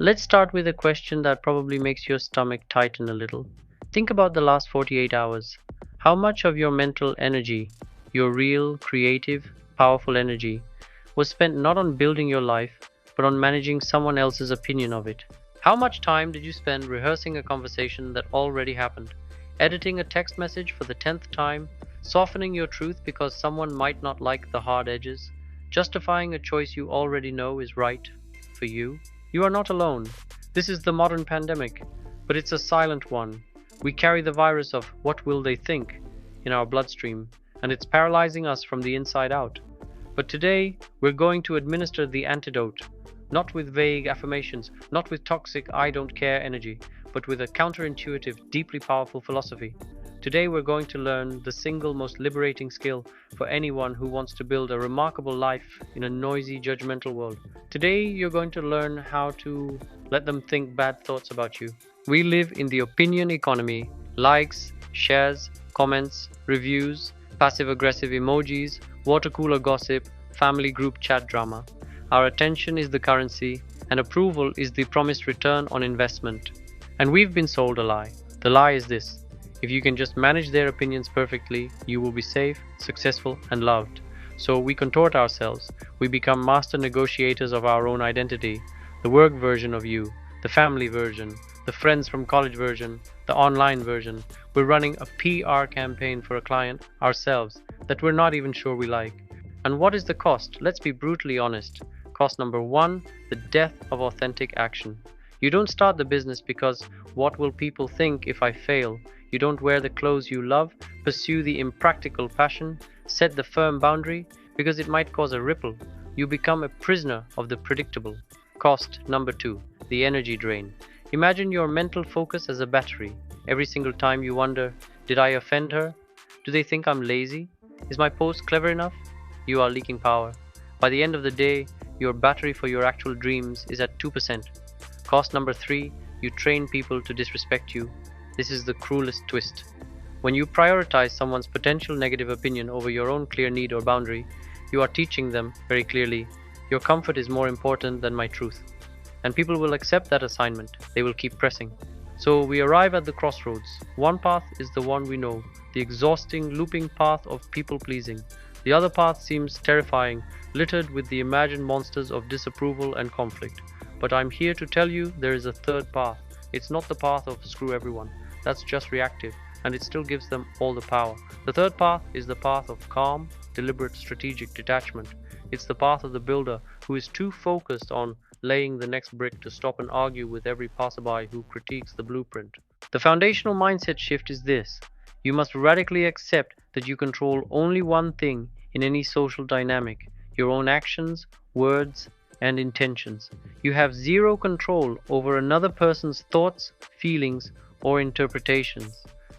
Let's start with a question that probably makes your stomach tighten a little. Think about the last 48 hours. How much of your mental energy, your real, creative, powerful energy, was spent not on building your life, but on managing someone else's opinion of it? How much time did you spend rehearsing a conversation that already happened, editing a text message for the 10th time, softening your truth because someone might not like the hard edges, justifying a choice you already know is right for you? You are not alone. This is the modern pandemic, but it's a silent one. We carry the virus of "what will they think" in our bloodstream, and it's paralyzing us from the inside out. But today, we're going to administer the antidote, not with vague affirmations, not with toxic "I don't care" energy, but with a counterintuitive, deeply powerful philosophy. Today, we're going to learn the single most liberating skill for anyone who wants to build a remarkable life in a noisy, judgmental world. Today, you're going to learn how to let them think bad thoughts about you. We live in the opinion economy: likes, shares, comments, reviews, passive aggressive emojis, water cooler gossip, family group chat drama. Our attention is the currency, and approval is the promised return on investment. And we've been sold a lie. The lie is this: if you can just manage their opinions perfectly, you will be safe, successful, and loved. So we contort ourselves. We become master negotiators of our own identity. The work version of you, the family version, the friends from college version, the online version. We're running a PR campaign for a client, ourselves, that we're not even sure we like. And what is the cost? Let's be brutally honest. Cost number one: the death of authentic action. You don't start the business because "what will people think if I fail?" You don't wear the clothes you love, pursue the impractical passion, set the firm boundary, because it might cause a ripple. You become a prisoner of the predictable. Cost number two: the energy drain. Imagine your mental focus as a battery. Every single time you wonder, did I offend her? Do they think I'm lazy? Is my post clever enough? You are leaking power. By the end of the day, your battery for your actual dreams is at 2%. Cost number three: you train people to disrespect you. This is the cruelest twist. When you prioritize someone's potential negative opinion over your own clear need or boundary, you are teaching them very clearly, your comfort is more important than my truth. And people will accept that assignment. They will keep pressing. So we arrive at the crossroads. One path is the one we know, the exhausting, looping path of people pleasing. The other path seems terrifying, littered with the imagined monsters of disapproval and conflict. But I'm here to tell you there is a third path. It's not the path of "screw everyone." That's just reactive, and it still gives them all the power. The third path is the path of calm, deliberate, strategic detachment. It's the path of the builder who is too focused on laying the next brick to stop and argue with every passerby who critiques the blueprint. The foundational mindset shift is this: you must radically accept that you control only one thing in any social dynamic: your own actions, words, and intentions. You have zero control over another person's thoughts, feelings, or interpretations.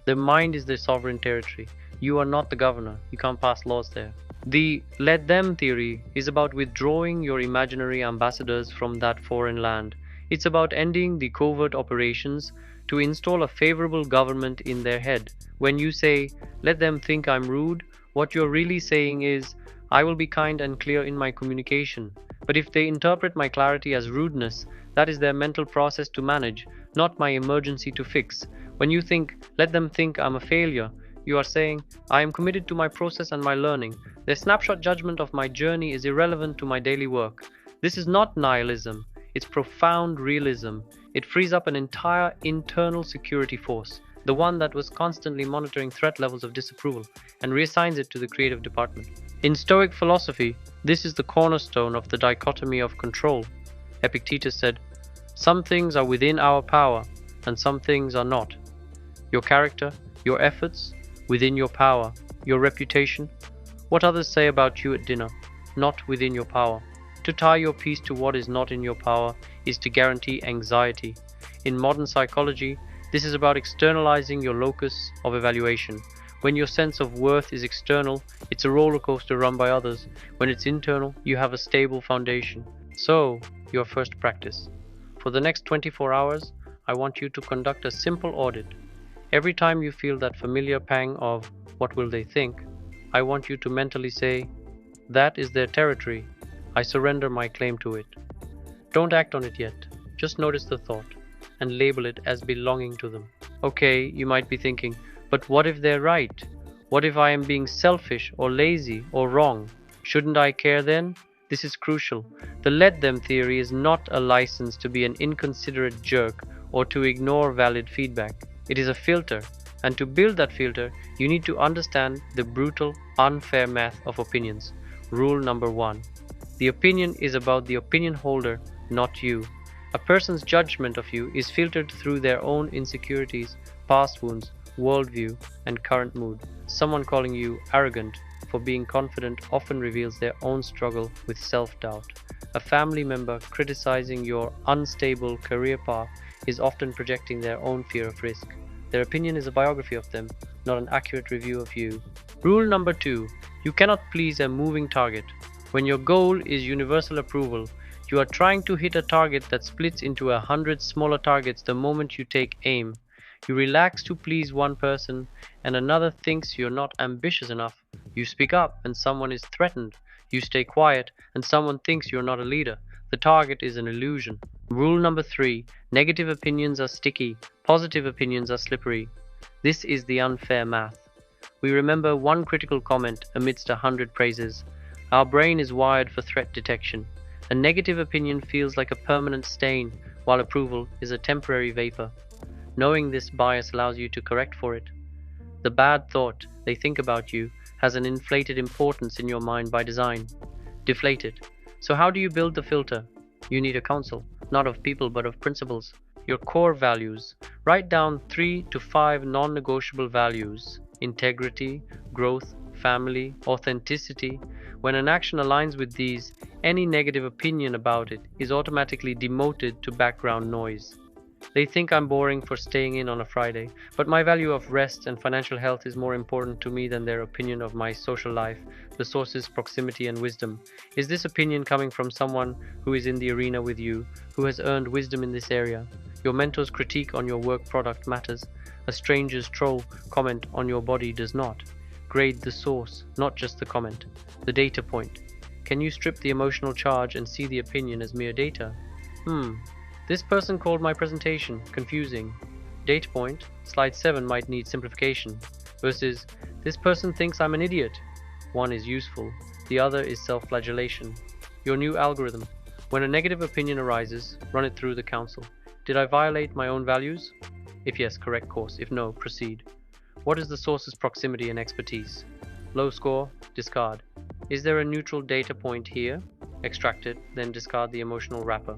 The mind is the sovereign territory. You are not the governor. You can't pass laws there. The "let them" theory is about withdrawing your imaginary ambassadors from that foreign land. It's about ending the covert operations to install a favorable government in their head. When you say, "let them think I'm rude," what you're really saying is, "I will be kind and clear in my communication." But if they interpret my clarity as rudeness, that is their mental process to manage, not my emergency to fix. When you think, "let them think I'm a failure," you are saying, "I am committed to my process and my learning. Their snapshot judgment of my journey is irrelevant to my daily work." This is not nihilism, it's profound realism. It frees up an entire internal security force, the one that was constantly monitoring threat levels of disapproval, and reassigns it to the creative department. In Stoic philosophy, this is the cornerstone of the dichotomy of control. Epictetus said, "Some things are within our power, and some things are not. Your character, your efforts, within your power. Your reputation, what others say about you at dinner, not within your power." To tie your peace to what is not in your power is to guarantee anxiety. In modern psychology, this is about externalizing your locus of evaluation. When your sense of worth is external, it's a roller coaster run by others. When it's internal, you have a stable foundation. So, your first practice. For the next 24 hours, I want you to conduct a simple audit. Every time you feel that familiar pang of "what will they think?" I want you to mentally say, "that is their territory. I surrender my claim to it." Don't act on it yet. Just notice the thought and label it as belonging to them. Okay, you might be thinking, but what if they're right? What if I am being selfish or lazy or wrong? Shouldn't I care then? This is crucial. The let them theory is not a license to be an inconsiderate jerk or to ignore valid feedback. It is a filter, and to build that filter, you need to understand the brutal, unfair math of opinions. Rule number one: the opinion is about the opinion holder, not you. A person's judgment of you is filtered through their own insecurities, past wounds, worldview, and current mood. Someone calling you arrogant for being confident often reveals their own struggle with self-doubt. A family member criticizing your unstable career path is often projecting their own fear of risk. Their opinion is a biography of them, not an accurate review of you. Rule number two: you cannot please a moving target. When your goal is universal approval, you are trying to hit a target that splits into 100 smaller targets the moment you take aim. You relax to please one person, and another thinks you're not ambitious enough. You speak up, and someone is threatened. You stay quiet, and someone thinks you're not a leader. The target is an illusion. Rule number three: negative opinions are sticky, positive opinions are slippery. This is the unfair math. We remember one critical comment amidst 100 praises. Our brain is wired for threat detection. A negative opinion feels like a permanent stain, while approval is a temporary vapor. Knowing this bias allows you to correct for it. The bad thought they think about you has an inflated importance in your mind by design. Deflate it. So how do you build the filter? You need a council, not of people but of principles. Your core values. Write down 3 to 5 non-negotiable values: integrity, growth, family, authenticity. When an action aligns with these, any negative opinion about it is automatically demoted to background noise. They think I'm boring for staying in on a Friday, but my value of rest and financial health is more important to me than their opinion of my social life. The source is proximity and wisdom. Is this opinion coming from someone who is in the arena with you, who has earned wisdom in this area? Your mentor's critique on your work product matters. A stranger's troll comment on your body does not. Grade the source, not just the comment. The data point. Can you strip the emotional charge and see the opinion as mere data? This person called my presentation confusing. Data point, slide 7 might need simplification. Versus, this person thinks I'm an idiot. One is useful, the other is self-flagellation. Your new algorithm. When a negative opinion arises, run it through the council. Did I violate my own values? If yes, correct course. If no, proceed. What is the source's proximity and expertise? Low score, discard. Is there a neutral data point here? Extract it, then discard the emotional wrapper.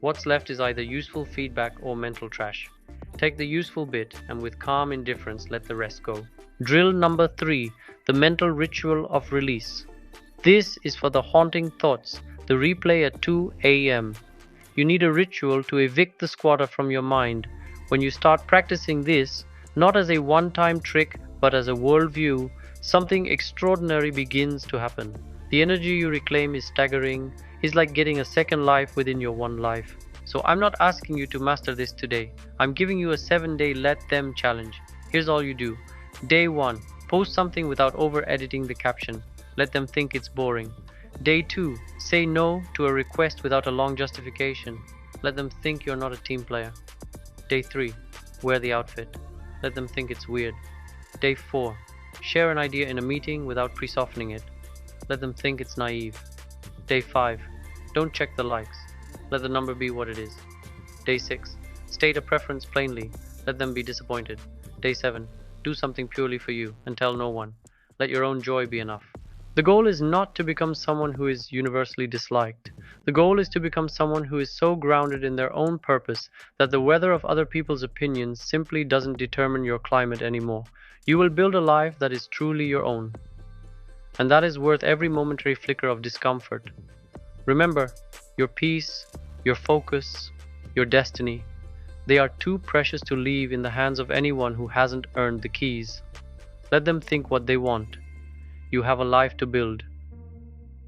What's left is either useful feedback or mental trash. Take the useful bit and with calm indifference let the rest go. Drill number 3, the mental ritual of release. This is for the haunting thoughts, the replay at 2 a.m. You need a ritual to evict the squatter from your mind. When you start practicing this, not as a one-time trick but as a worldview, something extraordinary begins to happen. The energy you reclaim is staggering. It's like getting a second life within your one life. So I'm not asking you to master this today. I'm giving you a 7-day let them challenge. Here's all you do. Day 1, post something without over-editing the caption. Let them think it's boring. Day 2, say no to a request without a long justification. Let them think you're not a team player. Day 3, wear the outfit. Let them think it's weird. Day 4, share an idea in a meeting without pre-softening it. Let them think it's naive. Day 5, don't check the likes. Let the number be what it is. Day 6, state a preference plainly. Let them be disappointed. Day 7, do something purely for you and tell no one. Let your own joy be enough. The goal is not to become someone who is universally disliked. The goal is to become someone who is so grounded in their own purpose that the weather of other people's opinions simply doesn't determine your climate anymore. You will build a life that is truly your own. And that is worth every momentary flicker of discomfort. Remember, your peace, your focus, your destiny, they are too precious to leave in the hands of anyone who hasn't earned the keys. Let them think what they want. You have a life to build.